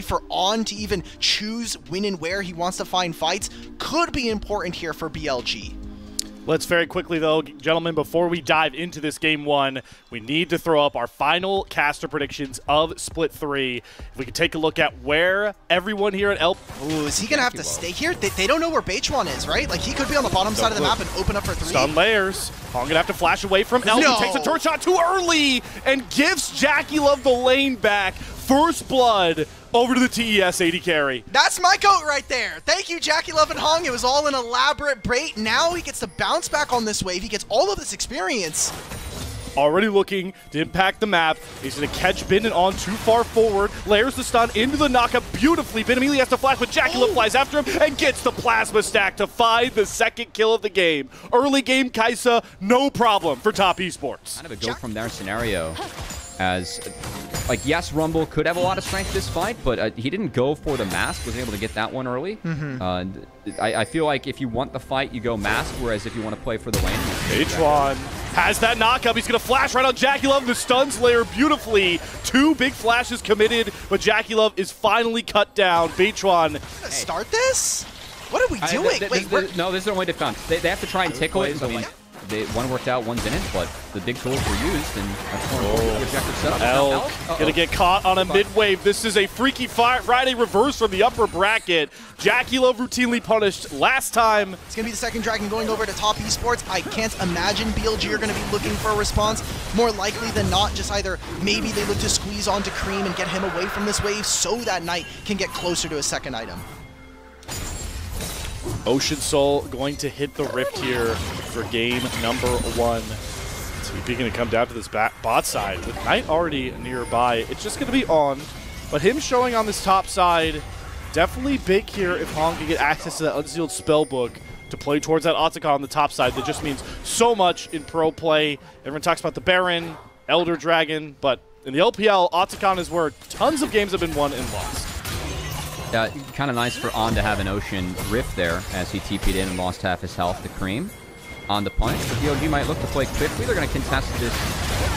for On to even choose when and where he wants to find fights could be important here for BLG. Let's very quickly, though, gentlemen, before we dive into this game one, we need to throw up our final caster predictions of Split 3. If we could take a look at where everyone here at Ooh, is he going to have to stay here? They don't know where Beichuan is, right? Like, he could be on the bottom side of the map and open up for 3. Stun layers. Hong going to have to flash away from Elp. No. He takes a turret shot too early and gives JackeyLove the lane back. First blood over to the TES AD carry. That's my goat right there. Thank you, JackeyLove and Hong. It was all an elaborate bait. Now he gets to bounce back on this wave. He gets all of this experience. Already looking to impact the map. He's going to catch Bin and On too far forward. Layers the stun into the knockup beautifully. Bin immediately has to flash, but JackeyLove flies after him and gets the plasma stack to find the second kill of the game. Early game Kaisa, no problem for Top Esports. Kind of a go from there scenario. As, like, yes, Rumble could have a lot of strength this fight, but he didn't go for the mask, was able to get that one early. I feel like if you want the fight, you go mask, whereas if you want to play for the lane, Beichuan has that knockup. He's going to flash right on JackeyLove. The stuns layer beautifully. 2 big flashes committed, but JackeyLove is finally cut down. Beichuan. Start this? What are we doing? No, this is their only defense. They have to try and tickle it. I mean, one worked out, one didn't, but the big tools were used, and that's one of the objective setup. Elk gonna get caught on a mid-wave. This is a Freaky Friday reverse from the upper bracket. JackeyLove routinely punished last time. It's gonna be the second Dragon going over to Top Esports. I can't imagine BLG are gonna be looking for a response. More likely than not, just either maybe they look to squeeze onto Cream and get him away from this wave so that Knight can get closer to a second item. Ocean Soul going to hit the rift here for game number 1. TP going to come down to this bot side with Knight already nearby. It's just going to be On, but him showing on this top side, definitely big here if Hong can get access to that unsealed spell book to play towards that Otacon on the top side. That just means so much in pro play. Everyone talks about the Baron, Elder Dragon, but in the LPL, Otacon is where tons of games have been won and lost. Kind of nice for On to have an Ocean Rift there as he TP'd in and lost half his health to Cream. On the punch, the BLG might look to play quickly. They're going to contest this.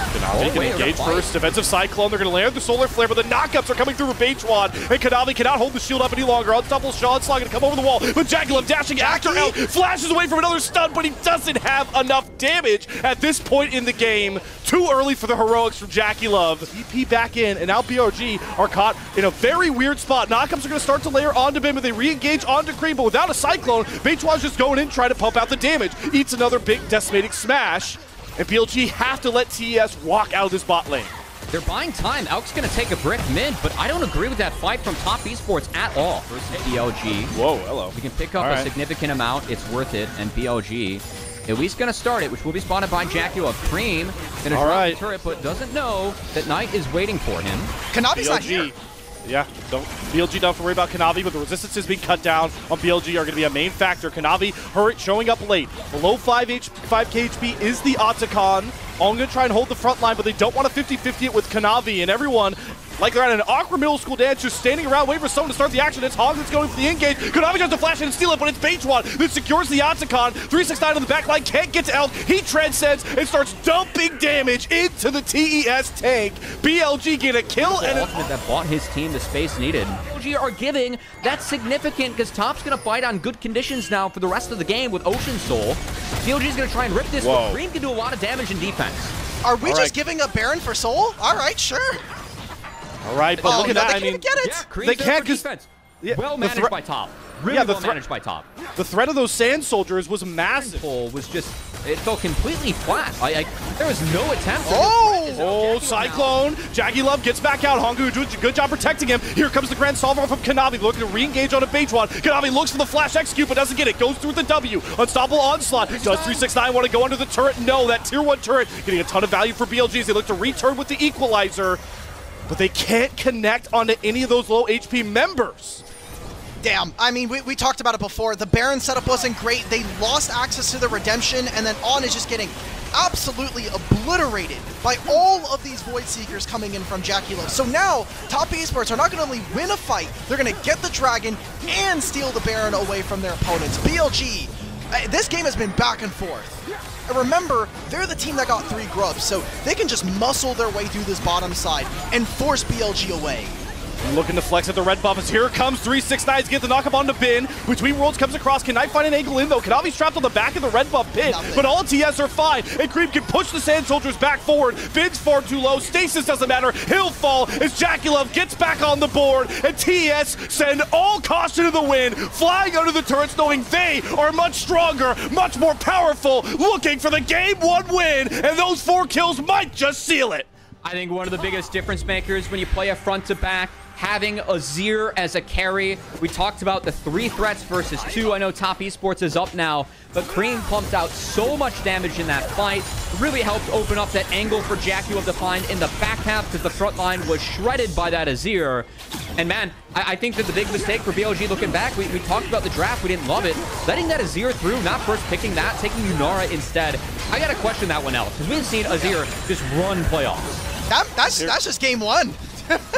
Kanavi can engage first. Defensive Cyclone. They're going to land the Solar Flare, but the knockups are coming through with Beichuan. And Kanavi cannot hold the shield up any longer. Unstoppable Sean Slog going to come over the wall. But JackeyLove dashing after Elk. Flashes away from another stun, but he doesn't have enough damage at this point in the game. Too early for the heroics from JackeyLove. TP back in, and now BLG are caught in a very weird spot. Knockups are going to start to layer onto Bim, but they re-engage onto Cream, but without a Cyclone, Beichuan's just going in, trying to pump out the damage. Eats another big decimating smash, and BLG have to let TES walk out of this bot lane. They're buying time. Elk's going to take a brick mid, but I don't agree with that fight from Top Esports at all versus BLG. Whoa, hello. We can pick up a significant amount. It's worth it, and BLG at least going to start it, which will be spotted by JackeyLove. Cream going to drop the turret, but doesn't know that Knight is waiting for him. Kanavi's not here. Yeah, BLG don't have to worry about Kanavi, but the resistances being cut down on BLG are going to be a main factor. Kanavi showing up late. Below 5 KHP is the Otacon. All going to try and hold the front line, but they don't want to 50-50 it with Kanavi, and everyone, like they're at an awkward middle school dance, just standing around waiting for someone to start the action. It's Hog that's going for the engage. Kanavi tries to flash in and steal it, but it's Beichuan that secures the Otacon. 369 on the back line, can't get to Elk. He transcends and starts dumping damage into the TES tank. BLG get a kill, and ultimate that bought his team the space needed. BLG are giving, that's significant because Top's going to fight on good conditions now for the rest of the game with Ocean Soul. BLG's going to try and rip this, but Cream can do a lot of damage in defense. Are we just giving up Baron for Soul? All right, sure. All right, but look at that. I mean, get it. Yeah, they can't just. Well managed by Top. Really well managed by Top. The threat of those Sand Soldiers was massive. Pole was just, it felt completely flat. There was no attempt. Oh, Cyclone. JackeyLove gets back out. Hongu doing a good job protecting him. Here comes the Grand Solver from Kanavi, looking to re-engage on a Beichuan. Kanavi looks for the flash execute, but doesn't get it. Goes through the W. Unstoppable Onslaught. Does 369 want to go under the turret? No, that tier 1 turret getting a ton of value for BLG as they look to return with the Equalizer. But they can't connect onto any of those low HP members. Damn, I mean, we talked about it before. The Baron setup wasn't great. They lost access to the Redemption, and then On is just getting absolutely obliterated by all of these Void Seekers coming in from JackeyLove. So now, Top Esports are not going to only win a fight, they're going to get the Dragon and steal the Baron away from their opponents. BLG, this game has been back and forth. And remember, they're the team that got 3 grubs, so they can just muscle their way through this bottom side and force BLG away. Looking to flex at the red buff as here comes 369 to get the knockup onto Bin. Between Worlds comes across. Can Knight find an angle in though? Kanavi's trapped on the back of the red buff pin, but all TS are fine. And Cream can push the Sand Soldiers back forward. Bin's far too low. Stasis doesn't matter. He'll fall as Jackie Love gets back on the board. And TES send all caution to the wind, flying under the turrets knowing they are much stronger, much more powerful, looking for the game 1 win. And those 4 kills might just seal it. I think one of the biggest difference makers when you play a front to back, having Azir as a carry. We talked about the 3 threats versus 2. I know Top Esports is up now, but Cream pumped out so much damage in that fight. Really helped open up that angle for Jackie Love to find in the back half because the front line was shredded by that Azir. And man, I think that the big mistake for BLG looking back, we talked about the draft, we didn't love it. Letting that Azir through, not first picking that, taking Lunara instead. I gotta question that one else, because we've seen Azir just run playoffs. That's just game 1.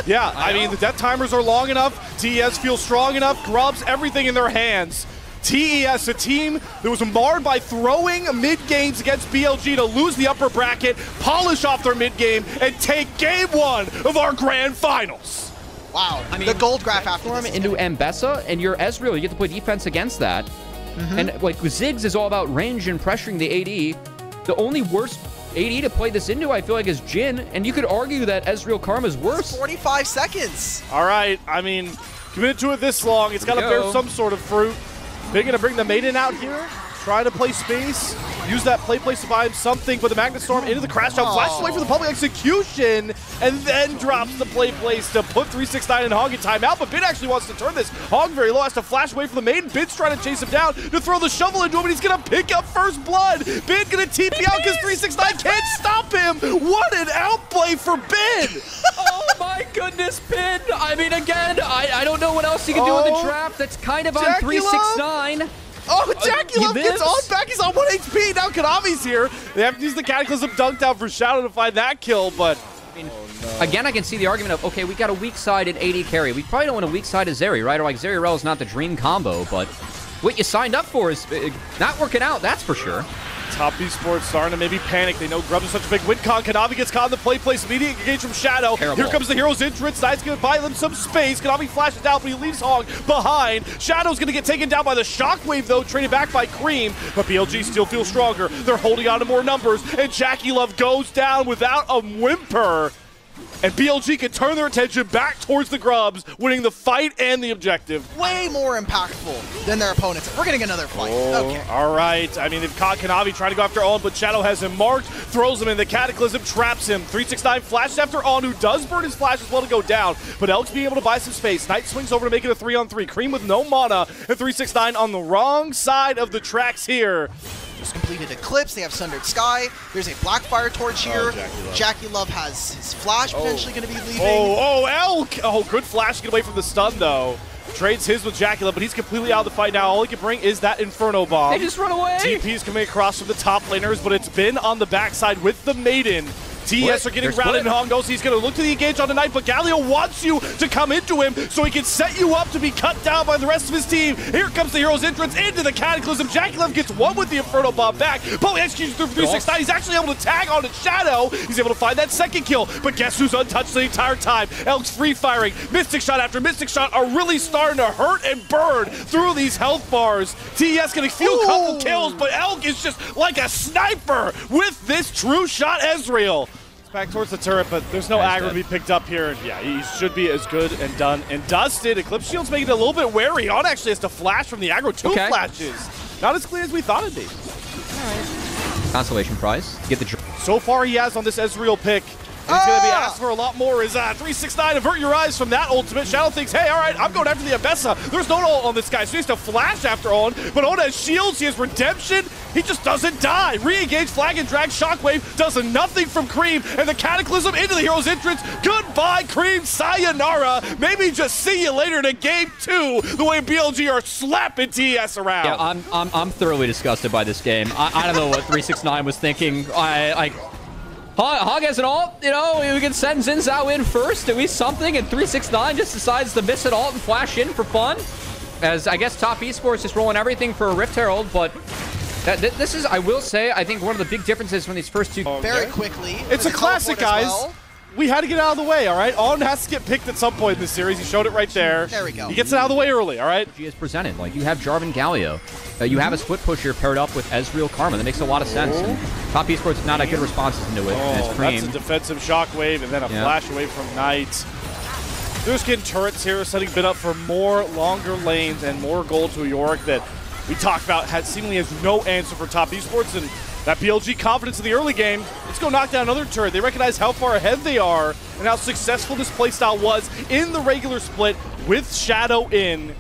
Yeah, I mean, the death timers are long enough. TES feels strong enough, grubs everything in their hands. TES, a team that was marred by throwing mid-games against BLG to lose the upper bracket, polish off their mid-game, and take game 1 of our grand finals. Wow, I mean, the gold graph after this into Ambessa, and you're Ezreal, you get to play defense against that. And like Ziggs is all about range and pressuring the AD. The only worst AD to play this into, I feel like, is Jhin, and you could argue that Ezreal Karma's worse. 45 seconds. All right, I mean, committed to it this long, it's got to bear some sort of fruit. They're going to bring the Maiden out here, try to play space, use that place to buy him something, but the Magnet Storm into the crash out, flashes away from the public execution, and then drops the place to put 369 and Hog in timeout, but Bin actually wants to turn this. Hog very low, has to flash away from the Maiden. Bin's trying to chase him down to throw the shovel into him, and he's going to pick up first blood. Bin going to TP out because 369 can't stop him. What an outplay for Bin! Oh my goodness, Bin! I mean, again, I don't know what else you can do in the draft. That's kind of on 369. Oh, Jackie Love gets on back. He's on 1 HP. Now Kanavi's here. They have to use the Cataclysm dunk down for Shadow to find that kill, but... I mean, again, I can see the argument of, okay, we got a weak side at AD carry. We probably don't want a weak side at Zeri, right? Or like, Zeri is not the dream combo, but what you signed up for is not working out, that's for sure. Top Esports starting to maybe panic. They know Grubs is such a big win con. Kanavi gets caught in the place. Immediate engage from Shadow. Terrible. Here comes the hero's entrance. Knight's going to buy them some space. Kanavi flashes down, but he leaves Hog behind. Shadow's going to get taken down by the Shockwave, though, traded back by Cream. But BLG still feels stronger. They're holding on to more numbers, and Jackie Love goes down without a whimper. And BLG can turn their attention back towards the Grubs, winning the fight and the objective. Way more impactful than their opponents. We're getting another fight. Okay. All right. I mean, they've caught Kanavi trying to go after On, but Shadow has him marked, throws him in. The Cataclysm traps him. 369 flashes after On, who does burn his flash as well to go down. But Elk's being able to buy some space. Knight swings over to make it a 3-on-3. Cream with no mana, and 369 on the wrong side of the tracks here. Just completed Eclipse. They have Sundered Sky. There's a Blackfire Torch here. Jackie Love has his flash potentially going to be leaving. Elk! Oh, good flash. Get away from the stun, though. Trades his with Jackie Love, but he's completely out of the fight now. All he can bring is that Inferno Bomb. They just run away. TP's coming across from the top laners, but it's been on the backside with the Maiden. TES are getting routed, and Hong knows he's going to look to the engage on the Knight, but Galio wants you to come into him so he can set you up to be cut down by the rest of his team. Here comes the hero's entrance into the Cataclysm. Jackie Love gets one with the Inferno Bomb back. Poly execution through 369. He's actually able to tag on to Shadow. He's able to find that second kill, but guess who's untouched the entire time? Elk's free firing. Mystic Shot after Mystic Shot are really starting to hurt and burn through these health bars. TES getting a few couple kills, but Elk is just like a sniper with this true shot Ezreal. Back towards the turret, but there's no aggro to be picked up here. Yeah, he should be as good and done and dusted. Eclipse Shield's making it a little bit wary. On actually has to flash from the aggro. Two flashes. Not as clean as we thought it'd be. All right. Consolation prize. Get the. So far he has on this Ezreal pick. And he's going to be asked for a lot more. Is 369, avert your eyes from that ultimate. Shadow thinks, hey, all right, I'm going after the Ambessa. There's no ult on this guy, so he has to flash after On. But On has shields, he has redemption. He just doesn't die. Re-engage, flag and drag, Shockwave does nothing from Cream. And the Cataclysm into the hero's entrance. Goodbye, Cream, sayonara. Maybe just see you later in game 2. The way BLG are slapping TES around. Yeah, I'm thoroughly disgusted by this game. I don't know what 369 was thinking. Hog has an ult, you know, we can send Xin Zhao in first, do we something, and 369 just decides to miss an ult and flash in for fun. As I guess Top Esports is rolling everything for a Rift Herald, but this is, I will say, I think one of the big differences from these first two. Very quickly. It's a classic, guys. we had to get out of the way, all right? On has to get picked at some point in this series. He showed it right there. There we go. He gets it out of the way early, all right? She is presented. Like, you have Jarvan Galio. You have a split push here paired up with Ezreal Karma. That makes a lot of sense. And Top Esports not a good responses into it. And it's Cream. That's a defensive shockwave and then a flash away from Knight. They're just getting turrets here, setting Bit up for more longer lanes and more gold to a Yorick that we talked about seemingly has no answer for Top Esports. And that BLG confidence in the early game. Let's go knock down another turret. They recognize how far ahead they are and how successful this playstyle was in the regular split with Shadow in.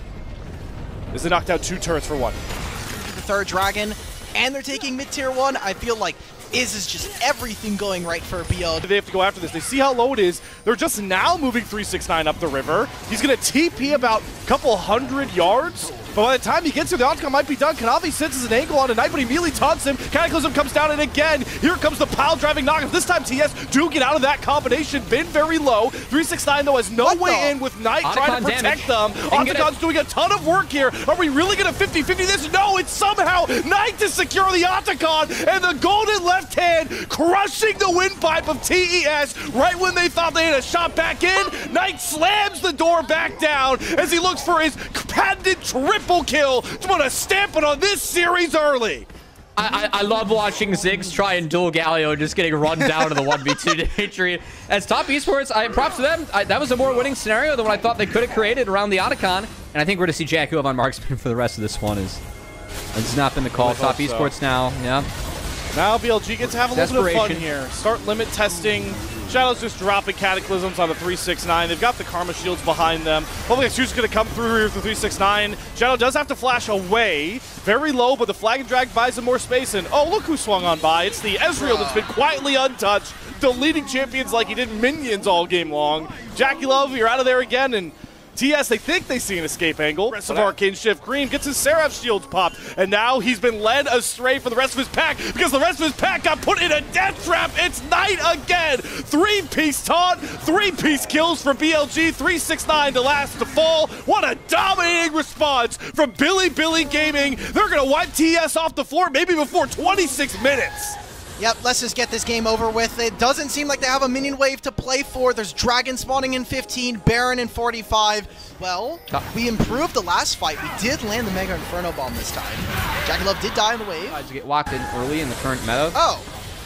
As they knocked out 2 turrets for 1. The third dragon, and they're taking mid-tier 1. I feel like is just everything going right for BLG. They have to go after this. They see how low it is. They're just now moving 369 up the river. He's going to TP about a couple hundred yards. But by the time he gets here, the outcome might be done. Kanavi senses an angle on a Knight, but he immediately taunts him. Cataclysm comes down, and again, here comes the pile-driving knockup. This time, TS do get out of that combination. Been very low. 369, though, has no way in with Knight trying to protect them. Octagon's doing a ton of work here. Are we really going to 50-50 this? No, it's somehow Knight to secure the Octagon, and the golden left hand crushing the windpipe of TES right when they thought they had a shot back in. Knight slams the door back down as he looks for his patented triple kill to put a stamp on this series early. I love watching Ziggs try and duel Galio just getting run down to the 1v2 nature. As Top Esports, props to them. That was a more winning scenario than what I thought they could have created around the Otacon. And I think we're going to see Jakub on marksman for the rest of this one. It's not been the call. Top Esports now, yeah. Now BLG gets to have a little bit of fun here. Start limit testing. Shadow's just dropping Cataclysms on a 369. They've got the Karma Shields behind them. Hopefully Sue's going to come through here with the 369. Shadow does have to flash away. Very low, but the Flag and Drag buys him more space. And oh, look who swung on by. It's the Ezreal that's been quietly untouched, deleting champions like he did minions all game long. Jackie Love, you're out of there again. And TS, they think they see an escape angle. Rest of Arcane Shift. Cream gets his Seraph shields popped, and now he's been led astray for the rest of his pack because the rest of his pack got put in a death trap. It's Knight again. 3-piece taunt, 3-piece kills from BLG, 369 to last to fall. What a dominating response from Bilibili Gaming. They're going to wipe TS off the floor maybe before 26 minutes. Yep, let's just get this game over with. It doesn't seem like they have a minion wave to play for. There's Dragon spawning in 15, Baron in 45. Well, we improved the last fight. We did land the Mega Inferno Bomb this time. Jackie Love did die in the wave. To get locked in early in the current meta. Oh,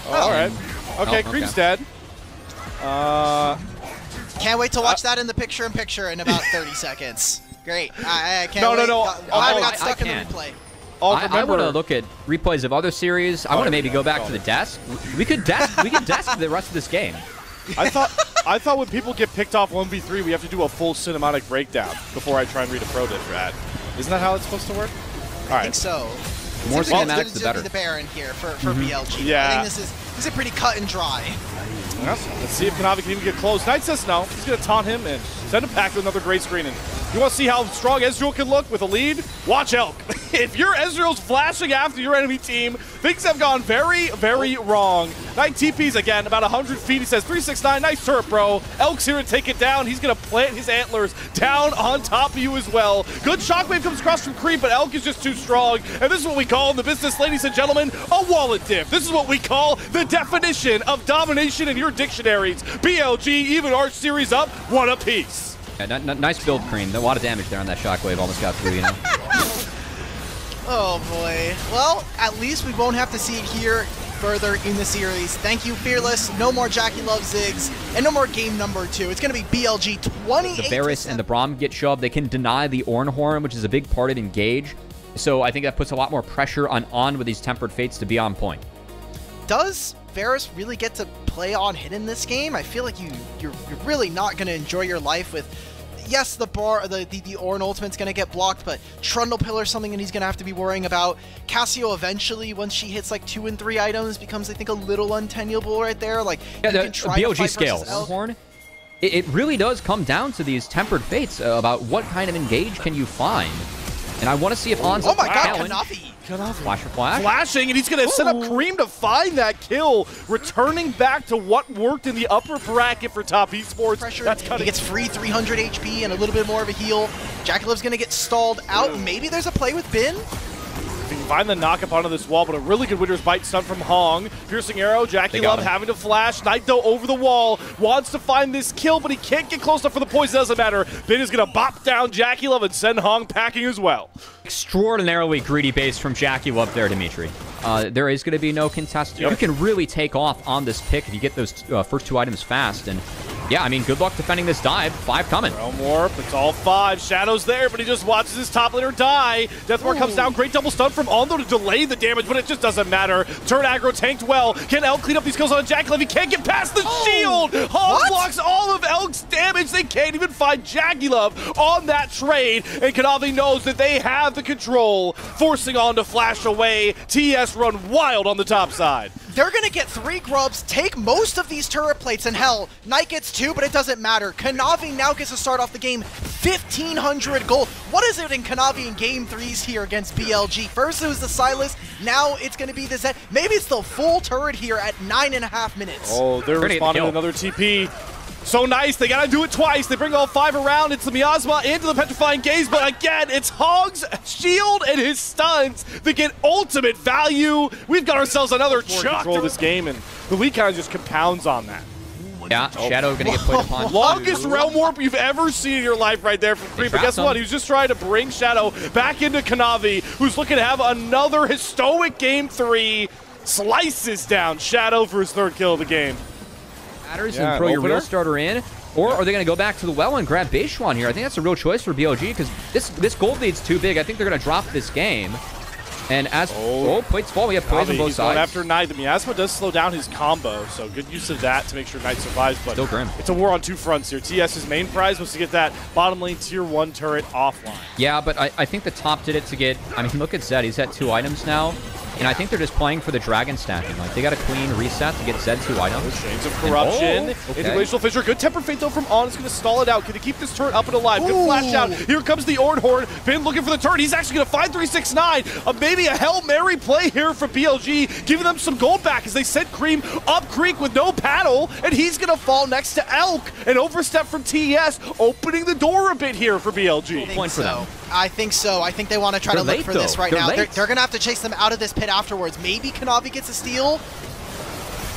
all right. Okay, Cream's dead. Can't wait to watch that in the picture-in-picture in about 30 seconds. Great. I can't wait. No. I got stuck in the replay. I want to look at replays of other series. I want to maybe go back to the desk. We could desk the rest of this game. I thought when people get picked off 1v3, we have to do a full cinematic breakdown before I try and read a pro diff rat. Isn't that how it's supposed to work? All right. I think so. The more cinematics, the better. The Baron here for BLG. Yeah. I think this is pretty cut and dry. Yep. Let's see if Kanavi can even get close. Knight says no. He's going to taunt him and send him back to another great screen. And you want to see how strong Ezreal can look with a lead? Watch Elk. If your Ezreal's flashing after your enemy team, things have gone very, very wrong. Knight TP's again, about 100 feet. He says 369, nice turret, bro. Elk's here to take it down. He's going to plant his antlers down on top of you as well. Good shockwave comes across from Creep, but Elk is just too strong. And this is what we call in the business, ladies and gentlemen, a wallet diff. This is what we call the definition of domination in your dictionaries. BLG even our series up one apiece. Yeah, nice build, Cream. A lot of damage there on that shockwave. Almost got through, you know. Oh boy. Well, at least we won't have to see it here further in the series. Thank you, Fearless. No more Jackie Love Ziggs, and no more game number 2. It's going to be BLG 28. The Varus and the Braum get shoved. They can deny the Ornhorn, which is a big part of Engage. So I think that puts a lot more pressure on with these Tempered Fates to be on point. Does Varus really get to play on hidden this game? I feel like you're really not going to enjoy your life with. Yes, the Ornn ultimate's going to get blocked, but Trundle Pillar something that he's going to have to be worrying about. Cassio eventually, once she hits like 2 and 3 items, becomes, I think, a little untenable right there. Like, yeah, the BLG scale. Ornhorn, it really does come down to these Tempered Fates about what kind of Engage can you find. And I want to see if On's oh my god, Kanavi. Flash for flash. Flashing, and he's going to set up Cream to find that kill, returning back to what worked in the upper bracket for Top Esports. Pressure. That's cutting. He gets free 300 HP and a little bit more of a heal. Jackie Love's going to get stalled out. Maybe there's a play with Bin. Find the knock up onto this wall, but a really good Winter's Bite stun from Hong. Piercing arrow, Jackie Love having to flash. Knight, though, over the wall. Wants to find this kill, but he can't get close enough for the poison. Doesn't matter. Bin is going to bop down Jackie Love and send Hong packing as well. Extraordinarily greedy base from Jackie Love there, Dimitri. There is going to be no contest. Yep. You can really take off on this pick if you get those first 2 items fast. And yeah, I mean, good luck defending this dive. 5 coming. Realm Warp, it's all 5. Shadow's there, but he just watches his top laner die. Deathmark comes down. Great double stun from Ondo to delay the damage, but it just doesn't matter. Turn aggro tanked well. Can Elk clean up these kills on Jackie Love? He can't get past the shield. Hog blocks all of Elk's damage. They can't even find Jackie Love on that trade. And Kanavi knows that they have the control, forcing on to flash away. TES run wild on the top side. They're going to get 3 grubs, take most of these turret plates, and hell, Knight gets 2, but it doesn't matter. Kanavi now gets to start off the game 1,500 gold. What is it in Kanavi in Game 3s here against BLG? First it was the Silas, now it's going to be the Zed. Maybe it's the full turret here at 9.5 minutes. Oh, they're responding to another TP. So nice, they gotta do it twice. They bring all 5 around. It's the Miasma into the Petrifying Gaze, but again, it's Hog's shield and his stuns that get ultimate value. We've got ourselves another control of this game, and the lead kind of just compounds on that. Yeah, Shadow gonna get played upon. Longest Realm Warp you've ever seen in your life right there from Creep. But guess what? He was just trying to bring Shadow back into Kanavi, who's looking to have another historic Game 3. Slices down Shadow for his 3rd kill of the game. And throw your real starter in, or are they going to go back to the well and grab Beishuan here? I think that's a real choice for BLG because this gold lead's too big. I think they're going to drop this game. And as plates fall, we have plays on both sides. After Knight, the Miasma does slow down his combo, so good use of that to make sure Knight survives. But still grim. It's a war on 2 fronts here. TS's main prize was to get that bottom lane tier 1 turret offline. Yeah, but I think the top did it to get. I mean, look at Zed. He's at 2 items now. And I think they're just playing for the dragon stacking. Like, they got a clean reset to get Zed 2 items. Shades of Corruption. Interglacial Fissure. Good Tempered Fate, though, from On. It's going to stall it out. Can they keep this turret up and alive? Good flash out. Here comes the Ord Horde. Bin looking for the turret. He's actually going to find 369. Maybe a Hail Mary play here for BLG, giving them some gold back as they sent Cream up Creek with no paddle, and he's going to fall next to Elk. An overstep from TES, opening the door a bit here for BLG. Point for them. I think so. I think they want to try to look for this right now. They're going to have to chase them out of this pit afterwards. Maybe Kanavi gets a steal.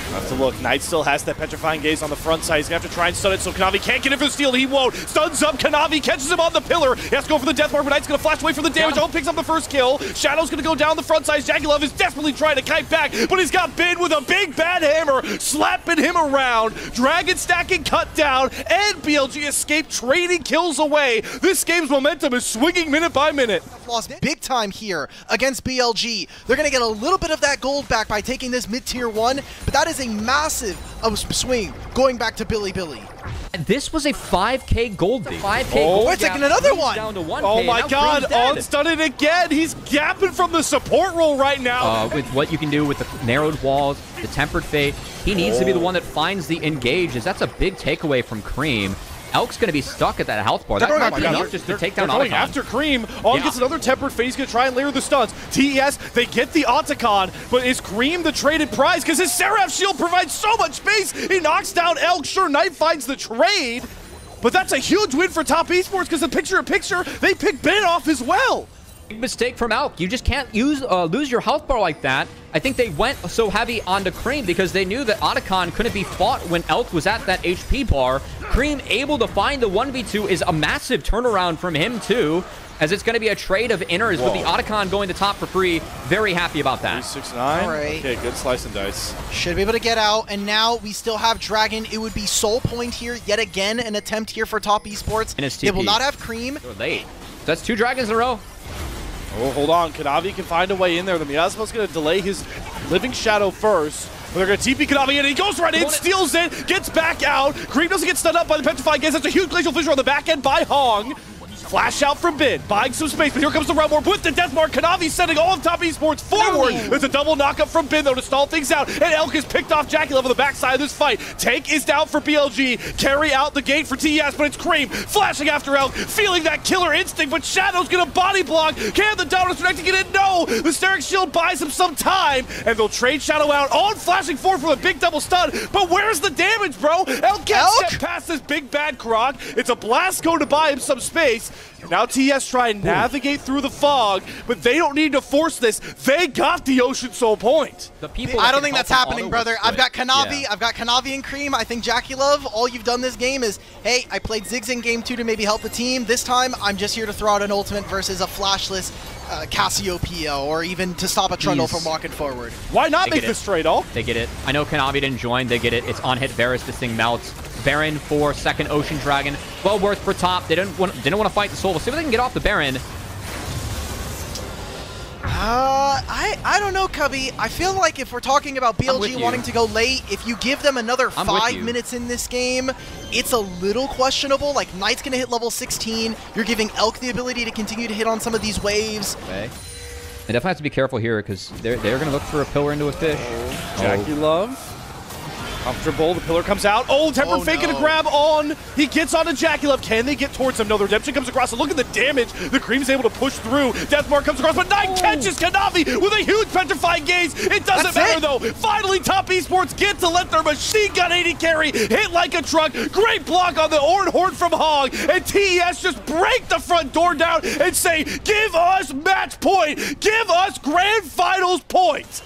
Have to look. Knight still has that Petrifying Gaze on the front side. He's going to have to try and stun it, so Kanavi can't get in for the steal. He won't. Stuns up. Kanavi catches him on the pillar. He has to go for the death mark, but Knight's going to flash away from the damage. Oh, picks up the first kill. Shadow's going to go down the front side. Jackie Love is desperately trying to kite back, but he's got Bin with a big bad hammer, slapping him around. Dragon stacking cut down, and BLG escape trading kills away. This game's momentum is swinging minute by minute. Lost big time here against BLG. They're going to get a little bit of that gold back by taking this mid-tier 1, but that is a massive swing going back to Bilibili. This was a 5K gold lead. 5K gold. We're taking another one. Down to 1K. Oh my God, On stunned it again. He's gapping from the support role right now. With what you can do with the narrowed walls, the tempered fate, he needs to be the one that finds the engages. That's a big takeaway from Cream. Elk's going to be stuck at that health bar. That might be enough just to take down Otacon. Otacon. After Cream, On gets another tempered fate. He's going to try and layer the stuns. TES, they get the Otacon, but is Cream the traded prize? Because his Seraph shield provides so much space. He knocks down Elk. Sure, Knight finds the trade, but that's a huge win for Top Esports because the picture-in-picture, they pick Ben off as well. Big mistake from Elk. You just can't lose your health bar like that. I think they went so heavy onto Cream because they knew that Otacon couldn't be fought when Elk was at that HP bar. Cream able to find the 1v2 is a massive turnaround from him too, as it's going to be a trade of inners with the Otacon going to top for free. Very happy about that. 369. All right. Okay, good slice and dice. Should be able to get out, and now we still have Dragon. It would be Soul Point here, yet again, an attempt here for Top Esports. And it's TP. They will not have Cream. They're late. That's 2 Dragons in a row. Oh, hold on. Kanavi can find a way in there. The Miasma's going to delay his Living Shadow first. But they're going to TP Kanavi in. He goes right in, steals it, gets back out. Cream doesn't get stunned up by the Petrifying Gaze. That's a huge Glacial Fissure on the back end by Hong. Flash out from Bin, buying some space, but here comes the Realm Warp with the Death Mark. Kanavi sending all of Top Esports forward. It's a double knockup from Bin, though, to stall things out. And Elk has picked off Jackie Love on the backside of this fight. Tank is down for BLG. Carry out the gate for TES, but it's Cream flashing after Elk, feeling that killer instinct, but Shadow's going to body block. Can the Dominus Connect to get in? No! The Steric Shield buys him some time, and they'll trade Shadow out. On flashing forward for the big double stun, but where's the damage, bro? Elk can't step past this big bad Croc. It's a blast cone to buy him some space. Now TES try and navigate through the fog, but they don't need to force this. They got the Ocean Soul point. The people I don't think that's happening, brother. I've got Kanavi. Yeah. I've got Kanavi and Cream. I think Jackie Love, all you've done this game is, hey, I played Ziggs in game 2 to maybe help the team. This time, I'm just here to throw out an ultimate versus a flashless Cassiopeia, or even to stop a Trundle from walking forward. Why not make this trade-off? They get it. I know Kanavi didn't join. They get it. It's on hit Varus. This thing melts. Baron for second Ocean Dragon. Well worth for top. They didn't want to fight the Soul. We'll see if they can get off the Baron. I don't know, Cubby. I feel like if we're talking about BLG wanting to go late, if you give them another 5 minutes in this game, it's a little questionable. Like, Knight's going to hit level 16. You're giving Elk the ability to continue to hit on some of these waves. Okay. They definitely have to be careful here because they're going to look for a pillar into a fish. Jackie Love. Comfortable, the pillar comes out. Oh, Tempered Fake gonna grab on. He gets onto Jackie Love. Can they get towards him? No, the Redemption comes across. And look at the damage. The Cream's able to push through. Deathmark comes across, but Knight catches Kanavi with a huge petrifying gaze. It doesn't matter, though. Finally, Top Esports get to let their machine gun 80 carry hit like a truck. Great block on the Orin Horde from Hog. And TES just break the front door down and say, give us match point. Give us grand finals points.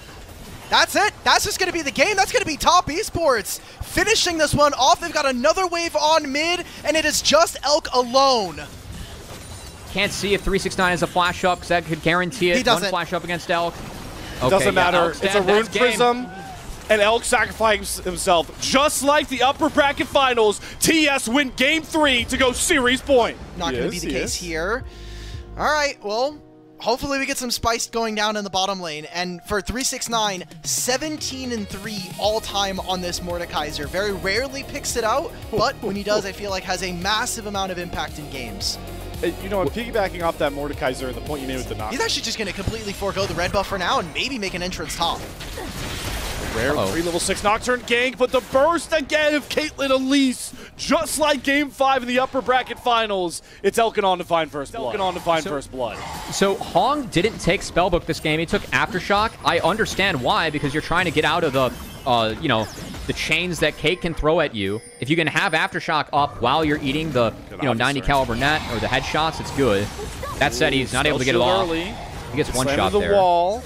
That's it. That's just going to be the game. That's going to be Top Esports finishing this one off. They've got another wave on mid, and it is just Elk alone. Can't see if 369 is a flash up because that could guarantee it. He doesn't. One flash up against Elk. Okay, doesn't matter. It's a Rune Prism, game. and Elk sacrifices himself. Just like the upper bracket finals, TES win game 3 to go series point. Not going to be the case here. All right, well, hopefully we get some spice going down in the bottom lane. And for 369, 17-3 all-time on this Mordekaiser. Very rarely picks it out, but when he does, I feel like has a massive amount of impact in games. You know, I'm piggybacking off that Mordekaiser and the point you made with the knock. He's actually just going to completely forego the red buff for now and maybe make an entrance top. Rare 3 level 6 Nocturne gank, but the burst again of Caitlyn Elise. Just like game 5 in the upper bracket finals, it's Elkin on to find first blood. First blood. So Hong didn't take Spellbook this game. He took Aftershock. I understand why, because you're trying to get out of the, you know, the chains that Kate can throw at you. If you can have Aftershock up while you're eating the, 90 caliber net or the headshots, it's good. That said, he's not able to get it off. He gets one shot there. Wall.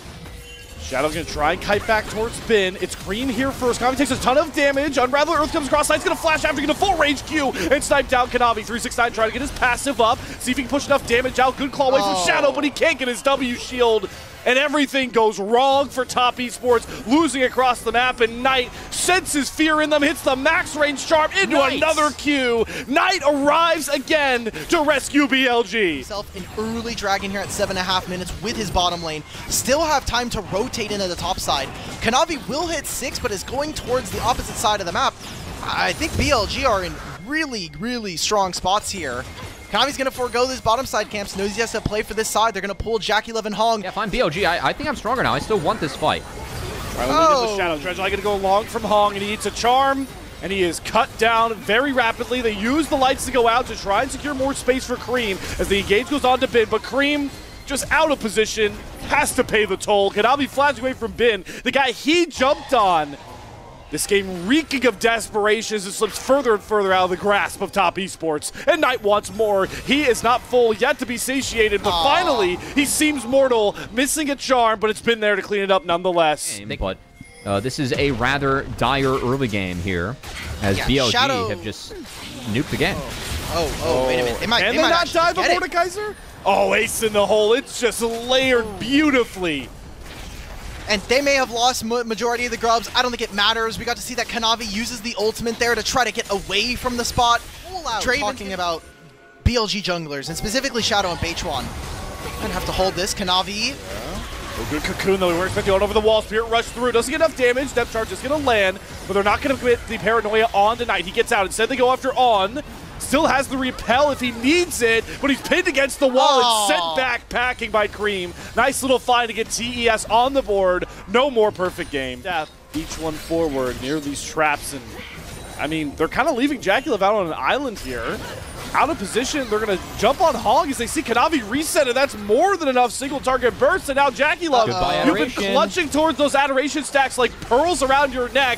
Shadow's going to try and kite back towards Bin. It's Cream here first. Kanavi takes a ton of damage. Unraveler Earth comes across. Knight's going to flash after, get a full range Q and snipe down Kanavi. 369 trying to get his passive up. See if he can push enough damage out. Good claw away from Shadow, but he can't get his W shield. And everything goes wrong for Top Esports, losing across the map, and Knight senses fear in them, hits the max range charm into another Q. Knight arrives again to rescue BLG. Himself an early dragon here at 7.5 minutes with his bottom lane. Still have time to rotate into the top side. Kanavi will hit 6, but is going towards the opposite side of the map. I think BLG are in really, really strong spots here. Kanavi's going to forego this bottom side camps, knows he has to play for this side. They're going to pull Jackie Love and Hong. Yeah, if I'm BLG, I think I'm stronger now. I still want this fight. All right, let me get the Shadow. Dredge going to go long from Hong, and he eats a charm, and he is cut down very rapidly. They use the lights to go out to try and secure more space for Cream as the engage goes on to Bin, but Cream just out of position, has to pay the toll. Kanavi flashes away from Bin, the guy he jumped on. This game reeking of desperation as it slips further and further out of the grasp of Top Esports. And Knight wants more. He is not full yet to be satiated, but finally he seems mortal, missing a charm, but it's been there to clean it up nonetheless. But this is a rather dire early game here, as BLG have just nuked the game. Wait a minute. Can they not dive a Mordekaiser? Oh, ace in the hole. It's just layered beautifully. And they may have lost majority of the grubs. I don't think it matters. We got to see that Kanavi uses the ultimate there to try to get away from the spot. Talking about BLG junglers, and specifically Shadow and Beichuan. Gonna have to hold this. Kanavi. Oh, good cocoon, though. We weren't expecting it over the wall. Spirit rush through. Doesn't get enough damage. Depth charge is going to land, but they're not going to commit the paranoia on tonight. He gets out. Instead, they go after On. Still has the repel if he needs it, but he's pinned against the wall and sent back packing by Cream. Nice little find to get TES on the board. No more perfect game. Each one forward near these traps, and I mean, they're kind of leaving Jackie Love out on an island here. Out of position, they're going to jump on Hog as they see Kanavi reset, and that's more than enough single target bursts, and now Jackie Love, you've been clutching towards those adoration stacks like pearls around your neck.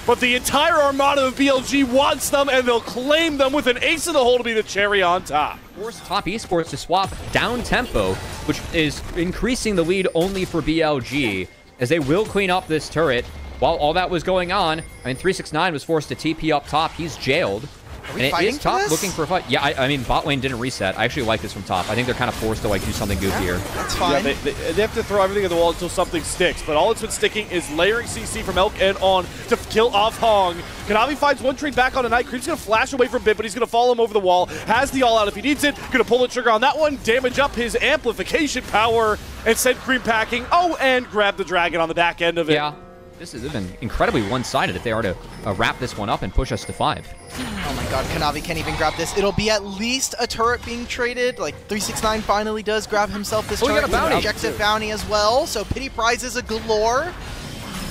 but the entire armada of BLG wants them, and they'll claim them with an ace in the hole to be the cherry on top. Force Top Esports to swap down tempo, which is increasing the lead only for BLG, as they will clean up this turret. While all that was going on, I mean, 369 was forced to TP up top. He's jailed. And it is top looking for a fight. Yeah, I mean, bot lane didn't reset. I actually like this from top. I think they're kind of forced to like do something goofy here. That's fine. Yeah, they have to throw everything at the wall until something sticks. But all it's been sticking is layering CC from Elk and on to kill off Hong. Kanavi finds one trade back on a Knight. Creep's going to flash away from Bit, but he's going to follow him over the wall. Has the all out if he needs it. Going to pull the trigger on that one. Damage up his amplification power and send Cream packing. Oh, and grab the dragon on the back end of it. Yeah. This has been incredibly one-sided if they are to wrap this one up and push us to 5. Oh my god, Kanavi can't even grab this. It'll be at least a turret being traded. Like, 369 finally does grab himself this turret. He got a bounty. Objective bounty as well, so pity prizes a galore.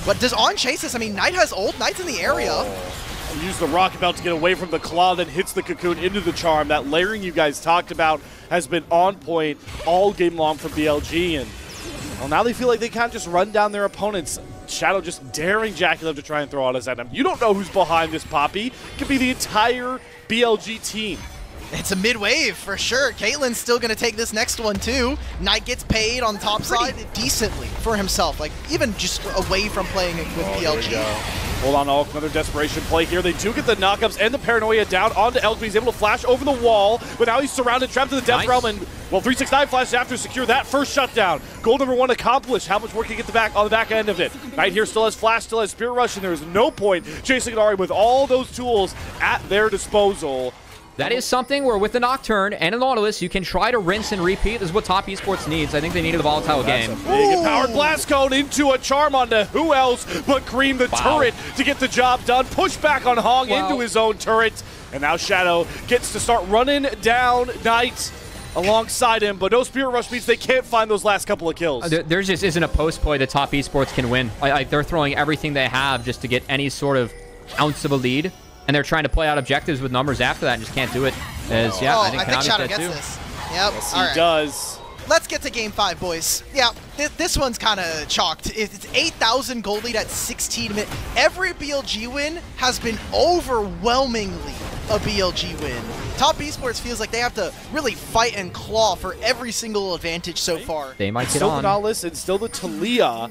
But does On chase this? I mean, Knight has ult. Knight's in the area. Use the rocket belt to get away from the claw, then hits the cocoon into the charm. That layering you guys talked about has been on point all game long for BLG, and well, now they feel like they can't just run down their opponents. Shadow just daring JackeyLove to try and throw autos at him. You don't know who's behind this, Poppy. It could be the entire BLG team. It's a mid-wave for sure. Caitlyn's still going to take this next one too. Knight gets paid on top side decently for himself, like even just away from playing with BLG. Hold on, Elk, another desperation play here. They do get the knockups and the paranoia down onto Elk, but he's able to flash over the wall, but now he's surrounded, trapped in the Death Realm, and well, 369 flashes after to secure that first shutdown. Goal number 1 accomplished. How much work can he get on the back end of it? Knight here still has flash, still has Spirit Rush, and there is no point chasing Inari with all those tools at their disposal. That is something where with the Nocturne and a Nautilus, you can try to rinse and repeat. This is what top esports needs. I think they needed a volatile game. A big powered blast cone into a charm onto who else but Cream the turret to get the job done. Push back on Hong into his own turret. And now Shadow gets to start running down Knight alongside him, but no Spirit Rush means they can't find those last couple of kills. There just isn't a post play that top esports can win. They're throwing everything they have just to get any sort of ounce of a lead. And they're trying to play out objectives with numbers after that and just can't do it. As, yeah, I think Shadow gets this. Yep. Yes, he does. Let's get to game 5, boys. Yeah, this one's kind of chalked. It's 8,000 gold lead at 16 minutes. Every BLG win has been overwhelmingly a BLG win. Top Esports feels like they have to really fight and claw for every single advantage so far. They might get still on. The Nautilus and still the Talia.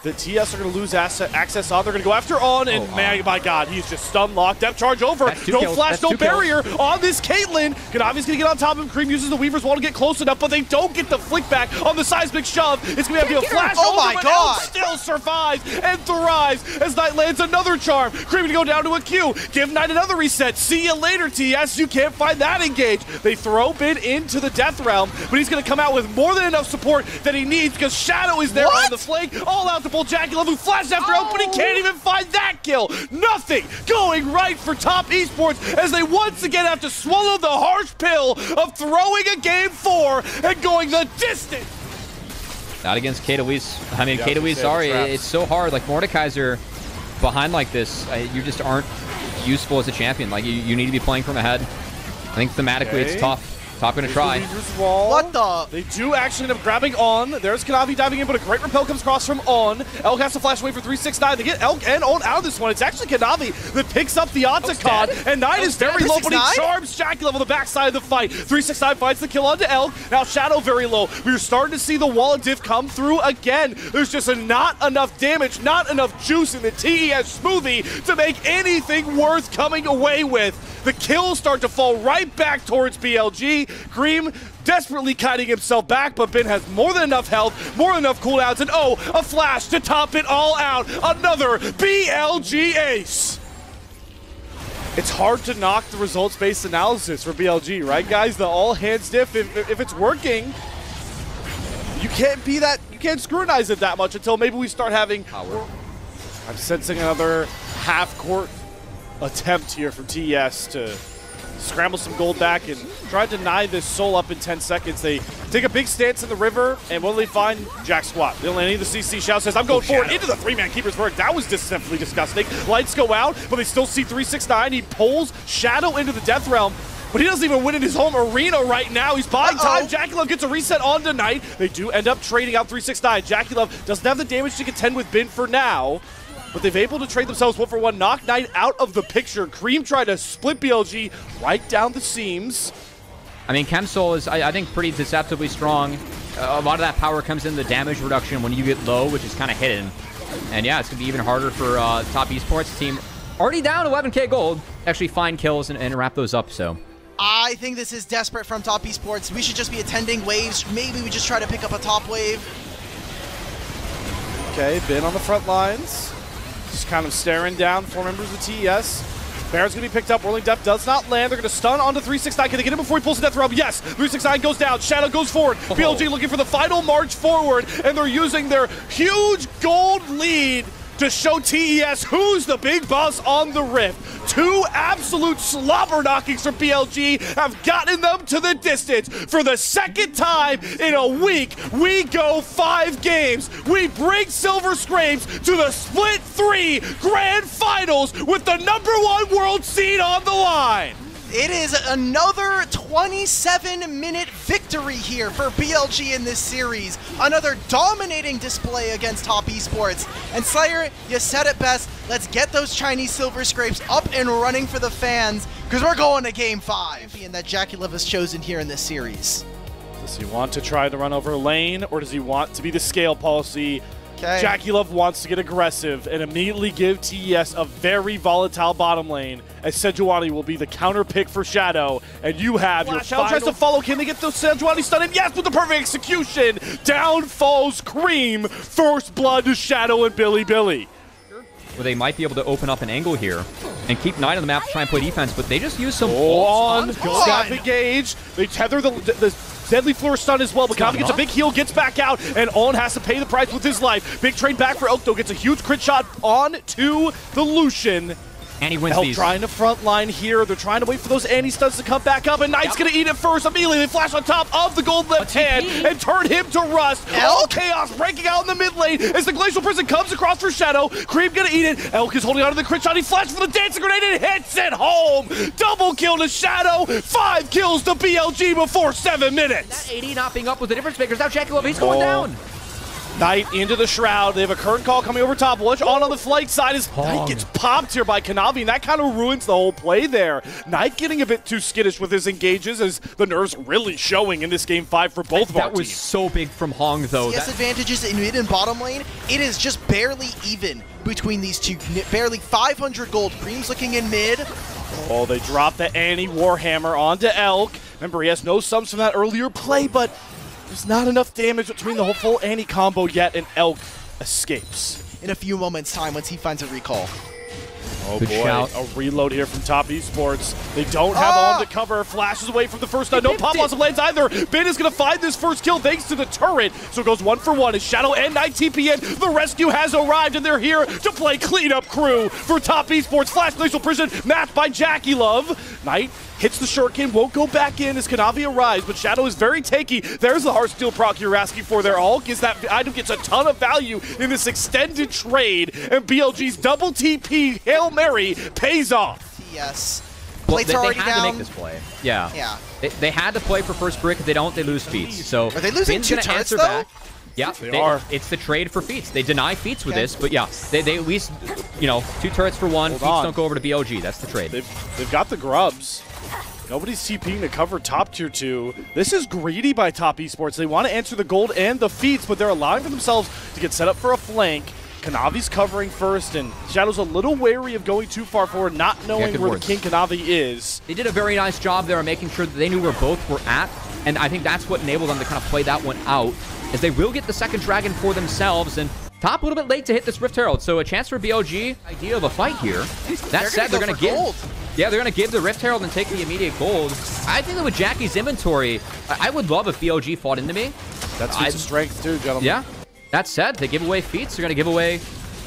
The TS are going to lose access on. They're going to go after on, and man, my God, he's just stun locked. Depth charge over. No flash, no barrier on this Caitlyn. Kanavi's going to get on top of him. Cream uses the Weaver's Wall to get close enough, but they don't get the flick back on the seismic shove. It's going to have to be a flash over, but Elk still survives and thrives as Knight lands another charm. Cream to go down to a Q. Give Knight another reset. See you later, TS. You can't find that engage. They throw Bin into the Death Realm, but he's going to come out with more than enough support that he needs because Shadow is there on the flank. All out to pull JackeyLove, who flashes after Elk, but he can't even find that kill. Nothing going right for Top Esports as they once again have to swallow the harsh pill of throwing a game 4 and going the distance. Not against Katowice. I mean, Katowice, sorry, it's so hard. Like, Mordekaiser behind like this, you just aren't useful as a champion. Like, you need to be playing from ahead. I think thematically it's tough. Top gonna try. What the? They do actually end up grabbing on. There's Kanavi diving in, but a great repel comes across from on. Elk has to flash away for 369. They get Elk and on out of this one. It's actually Kanavi that picks up the Otacon, and Knight is very low, but he charms JackeyLove on the backside of the fight. 369 finds the kill onto Elk. Now Shadow very low. We're starting to see the wall of diff come through again. There's just not enough damage, not enough juice in the TES smoothie to make anything worth coming away with. The kills start to fall right back towards BLG. Cream desperately kiting himself back, but Bin has more than enough health, more than enough cooldowns, and oh, a flash to top it all out. Another BLG ace. It's hard to knock the results-based analysis for BLG, right, guys? The all-hands diff, if it's working, you can't scrutinize it that much until maybe we start having power. I'm sensing another half-court attempt here from TES to scramble some gold back and try to deny this soul up in 10 seconds. They take a big stance in the river, and what do they find? Jack Squat. They only need the CC. Shadow says, I'm going forward into the 3-man Keeper's Verdict. That was deceptively disgusting. Lights go out, but they still see 369. He pulls Shadow into the Death Realm, but he doesn't even win in his home arena right now. He's buying time. JackeyLove gets a reset on tonight. They do end up trading out 369. JackeyLove doesn't have the damage to contend with Bin for now. but they've able to trade themselves 1-for-1. Knock Knight out of the picture. Cream tried to split BLG right down the seams. I mean, Chemsol is, I think, pretty deceptively strong. A lot of that power comes in the damage reduction when you get low, which is kind of hidden. And yeah, it's going to be even harder for Top Esports team. Already down 11k gold. Actually find kills and wrap those up, so. I think this is desperate from Top Esports. We should just be attending waves. Maybe we just try to pick up a top wave. Okay, Ben on the front lines. Just kind of staring down 4 members of TES. Baron's going to be picked up. Whirling Death does not land. They're going to stun onto 369. Can they get him before he pulls the Death Realm? Yes. 369 goes down. Shadow goes forward. BLG looking for the final march forward, and they're using their huge gold lead to show TES who's the big boss on the Rift. 2 absolute slobber knockings from BLG have gotten them to the distance. For the second time in a week, we go 5 games. We bring Silver Scrapes to the Split 3 Grand Finals with the #1 world seed on the line. It is another 27-minute victory here for BLG in this series. Another dominating display against Top Esports. And Slayer, you said it best. Let's get those Chinese Silver Scrapes up and running for the fans, because we're going to Game 5. And that Jackie Love has chosen here in this series. Does he want to try to run over lane, or does he want to be the scale policy? Okay. Jackie Love wants to get aggressive and immediately give TES a very volatile bottom lane, as Sejuani will be the counter pick for Shadow, and you have your final... tries to follow. Can they get those Sejuani stunned in? Yes, with the perfect execution! Down falls Cream. First blood to Shadow and Bilibili. Where they might be able to open up an angle here and keep Knight on the map to try and play defense, but they just use some on. Snap engage. They tether the Deadly Floor stun as well, but Kanavi gets a big heal, gets back out, and On has to pay the price with his life. Big trade back for Elk, though, gets a huge crit shot on to the Lucian. And he wins Elk these. trying to front line here. They're trying to wait for those anti-stuns to come back up, and Knight's going to eat it first. Immediately, they flash on top of the gold left hand and turn him to rust. All chaos breaking out in the mid lane as the Glacial Prison comes across for Shadow. Cream going to eat it. Elk is holding on to the crit shot. He flashes for the dancing grenade and hits it home. Double kill to Shadow. 5 kills to BLG before 7 minutes. That 80 not being up was the difference makers. Now Jackie Love, he's going down. Knight into the Shroud. They have a current call coming over top. Watch On the flank side as Knight gets popped here by Kanavi, and that kind of ruins the whole play there. Knight getting a bit too skittish with his engages as the nerves really showing in this Game 5 for both of our teams. That was so big from Hong, though. CS advantages in mid and bottom lane. It is just barely even between these two. Barely 500 gold. Cream's looking in mid. Oh, they drop the Annie-Warhammer onto Elk. Remember, he has no subs from that earlier play, but there's not enough damage between the whole full Annie combo yet, and Elk escapes. In a few moments' time once he finds a recall. Oh Good boy, shout. a reload here from Top Esports. They don't have On to cover. Flashes away from the first stun. No pop-ons of lanes either. Ben is going to find this first kill thanks to the turret. So it goes 1-for-1 as Shadow and Knight TP in. The rescue has arrived, and they're here to play cleanup crew for Top Esports. Flash Glacial Prison matched by Jackie Love. Knight hits the shuriken, won't go back in as Kanavi arrives, but Shadow is very tanky. There's the Heartsteel proc you're asking for there. Hulk is that item, gets a ton of value in this extended trade, and BLG's double TP Hail Mary pays off. Yes. Well, they already had down. to make this play. Yeah. Yeah. They had to play for first brick. If they don't, they lose feats. So are they losing Ben's 2 gonna turrets, answer though? back. Yeah, they are. It's the trade for feats. They deny feats with this, but yeah, they at least, 2 turrets for 1. Feats don't go over to BLG. That's the trade. They've got the grubs. Nobody's TPing to cover top tier 2. This is greedy by Top Esports. They want to answer the gold and the feats, but they're allowing for themselves to get set up for a flank. Kanavi's covering first, and Shadow's a little wary of going too far forward, not knowing where the King Kanavi is. They did a very nice job there of making sure that they knew where both were at, and I think that's what enabled them to kind of play that one out, as they will get the second dragon for themselves, and Top a little bit late to hit this Rift Herald, so a chance for BLG. Idea of a fight here. That said, they're going to give gold. Yeah, they're going to give the Rift Herald and take the immediate gold. I think that with Jackie's inventory, I would love if BLG fought into me. That's feats of strength too, gentlemen. Yeah. That said, they give away feats. They're going to give away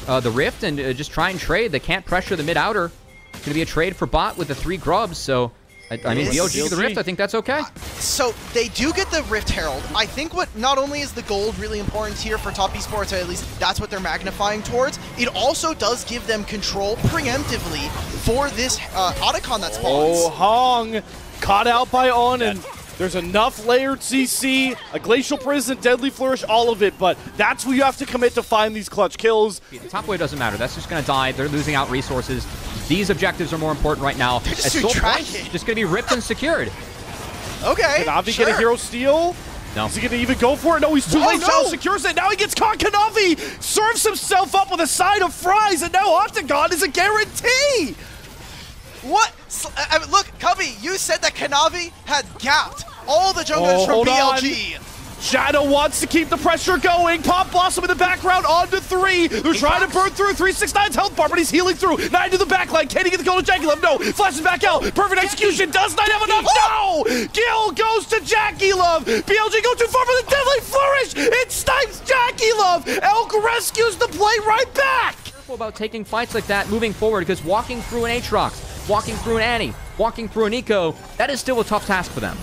the Rift and just try and trade. They can't pressure the mid-outer. It's going to be a trade for bot with the 3 grubs, so I mean, BLG the Rift, I think that's okay. So they do get the Rift Herald. I think what not only is the gold really important here for Top Esports, or at least that's what they're magnifying towards, it also does give them control preemptively for this Otacon that spawns. Oh, Hong caught out by On, and There's enough layered CC, a Glacial Prison, Deadly Flourish, all of it, but that's where you have to commit to find these clutch kills. The top wave doesn't matter. That's just going to die. They're losing out resources. These objectives are more important right now. They're just going to be ripped and secured. Okay, Kanavi get a hero steal? No. Is he going to even go for it? No, he's too late. Shadow secures it. Now he gets caught. Kanavi serves himself up with a side of fries, and now Octagon is a guarantee. What? I mean, look, Cubby, you said that Kanavi had gapped all the junglers from BLG. Shadow wants to keep the pressure going. Pop Blossom in the background on to 3. They're trying to burn through 369's health bar, but he's healing through. 9 to the backline. Can he get the goal to Jackie? No. Flashes back out. Perfect execution. Does not have enough. No! Gil goes to Jackie Love. BLG go too far for the Deadly Flourish. It snipes Jackie Love. Elk rescues the play right back. Careful about taking fights like that moving forward, because walking through an Aatrox, walking through an Annie, walking through an Eco, that is still a tough task for them.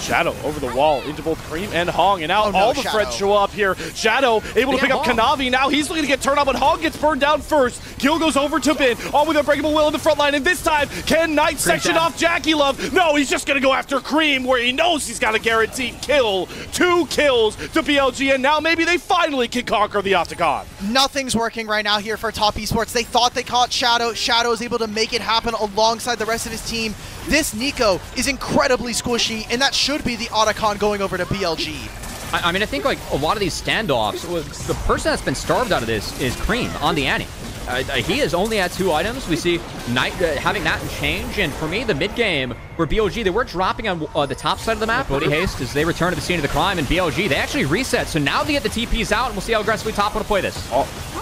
Shadow over the wall into both Cream and Hong, and now all the Freds show up here. Shadow able to pick up Kanavi. Now he's looking to get turned on, but Hong gets burned down first. Kill goes over to Bin, on with Unbreakable Will in the front line, and this time, can Knight section off Jackie Love? No, he's just going to go after Cream, where he knows he's got a guaranteed kill. 2 kills to BLG, and now maybe they finally can conquer the Octagon. Nothing's working right now here for Top Esports. They thought they caught Shadow. Shadow is able to make it happen alongside the rest of his team. This Nico is incredibly squishy, and that should be the Otacon going over to BLG. I mean, I think like a lot of these standoffs, the person that's been starved out of this is Cream on the Annie. He has only had 2 items. We see Knight having that in change, and for me, the mid game where BLG, they were dropping on the top side of the map. Bodhi Haste as they return to the scene of the crime, and BLG, they actually reset. So now they get the TPs out, and we'll see how aggressively Top want to play this.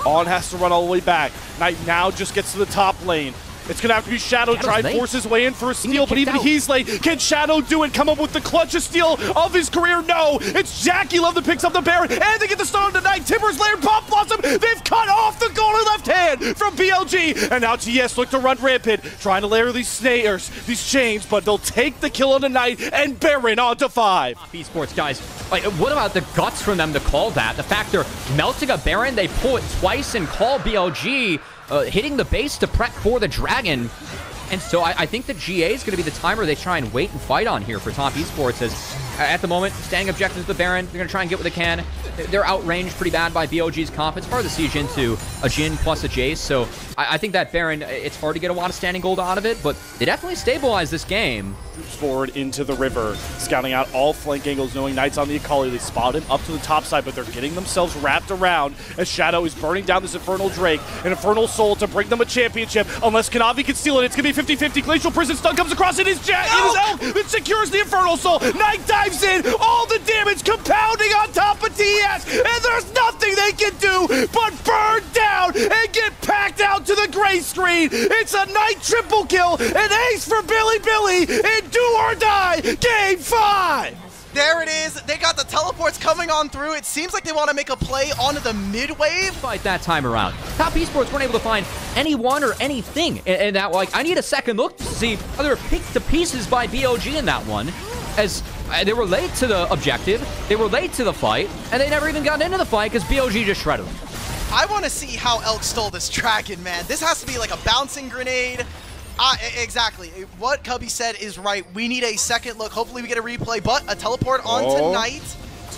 On has to run all the way back. Knight now just gets to the top lane. It's going to have to be Shadow try and force his way in for a steal, but even he's late. Can Shadow do it? Come up with the clutchest steal of his career? No. It's Jackie Love that picks up the Baron, and they get the stun on tonight. Timbers layered Pop Blossom. They've cut off the golden left hand from BLG, and now TES look to run rampant, trying to layer these snares, these chains, but they'll take the kill on tonight, and Baron on to 5. Esports guys, like, what about the guts from them to call that? The fact they're melting a Baron, they pull it twice and call BLG. Hitting the base to prep for the Dragon. And so I think that GA is going to be the timer they try and wait and fight on here for Top Esports, as at the moment, standing objectives to the Baron. They're going to try and get what they can. They're outranged pretty bad by BLG's comp. It's hard to siege into a Jhin plus a Jace, so I think that Baron, it's hard to get a lot of standing gold out of it, but they definitely stabilize this game. Forward into the river, scouting out all flank angles, knowing Knight's on the Akali. They spot him up to the top side, but they're getting themselves wrapped around as Shadow is burning down this Infernal Drake, an Infernal Soul to bring them a championship. Unless Kanavi can steal it, it's going to be 50-50. Glacial Prison stun comes across, it is Elk that secures the Infernal Soul. Knight dives in, all the damage compounding on top of TES, and there's nothing they can do but burn down and get packed out to the gray screen. It's a Knight triple kill, an ace for Bilibili in do or die, game 5! There it is. They got the teleports coming on through. It seems like they want to make a play onto the mid-wave. Fight that time around. Top Esports weren't able to find anyone or anything. And that, like, I need a second look to see how they were picked to pieces by BLG in that one. As they were late to the objective, they were late to the fight, and they never even got into the fight because BLG just shredded them. I want to see how Elk stole this Dragon, man. This has to be like a bouncing grenade. Exactly. What Cubby said is right. We need a second look. Hopefully we get a replay, but a teleport on tonight.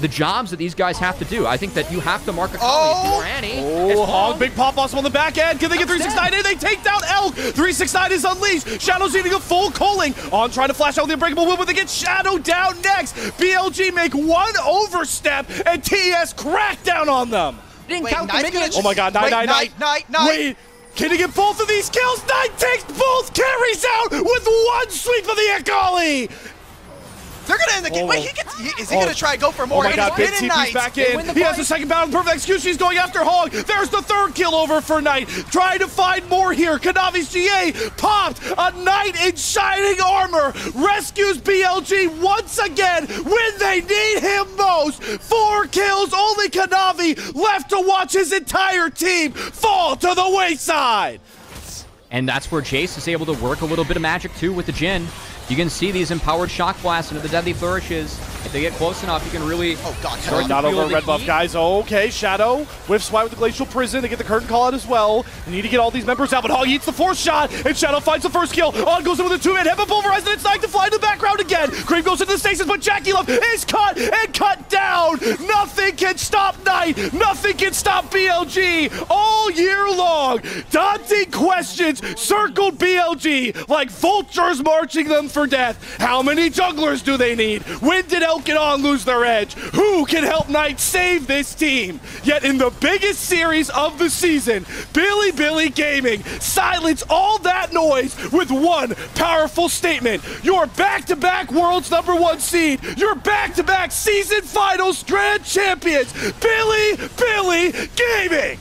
The jobs that these guys have to do. I think that you have to mark a call for Annie. Hog, big pop awesome on the back end. Can they get 369 in? They take down Elk. 369 is unleashed. Shadow's eating a full culling. On trying to flash out the Unbreakable Will, but they get Shadow down next. BLG make one overstep, and TES crack down on them. Didn't count the minions. Oh my god, Knight. Wait. Can he get both of these kills? Knight takes both carries out with one sweep of the Akali! They're gonna end the game. Wait, is he gonna try and go for more? Oh my god, Big TP's back in. He has the second battle, perfect execution. He's going after Hog. There's the third kill over for Knight. Trying to find more here. Kanavi's GA popped. A Knight in shining armor rescues BLG once again when they need him most. 4 kills, only Kanavi left to watch his entire team fall to the wayside. And that's where Jace is able to work a little bit of magic too with the Jhin. You can see these empowered shock blasts into the deadly flourishes. If they get close enough, you can really start to not feel over the red buff, heat. guys. Okay, Shadow whiffs wide with the Glacial Prison. They get the curtain call out as well. They need to get all these members out, but Hog eats the fourth shot, and Shadow finds the first kill. On goes in with a two-man head, but pulverized, and it's time to fly in the background again. Crave goes into the stasis, but Jackie Love is cut and cut down. Nothing can stop Knight. Nothing can stop BLG all year long. Daunting questions circled BLG like vultures marching them for death. How many jugglers do they need? When did Elk and On lose their edge? Who can help Knight save this team? Yet in the biggest series of the season, Bilibili Gaming silence all that noise with one powerful statement. You're back-to-back world's #1 seed. You're back-to-back season finals grand champions. Bilibili Gaming!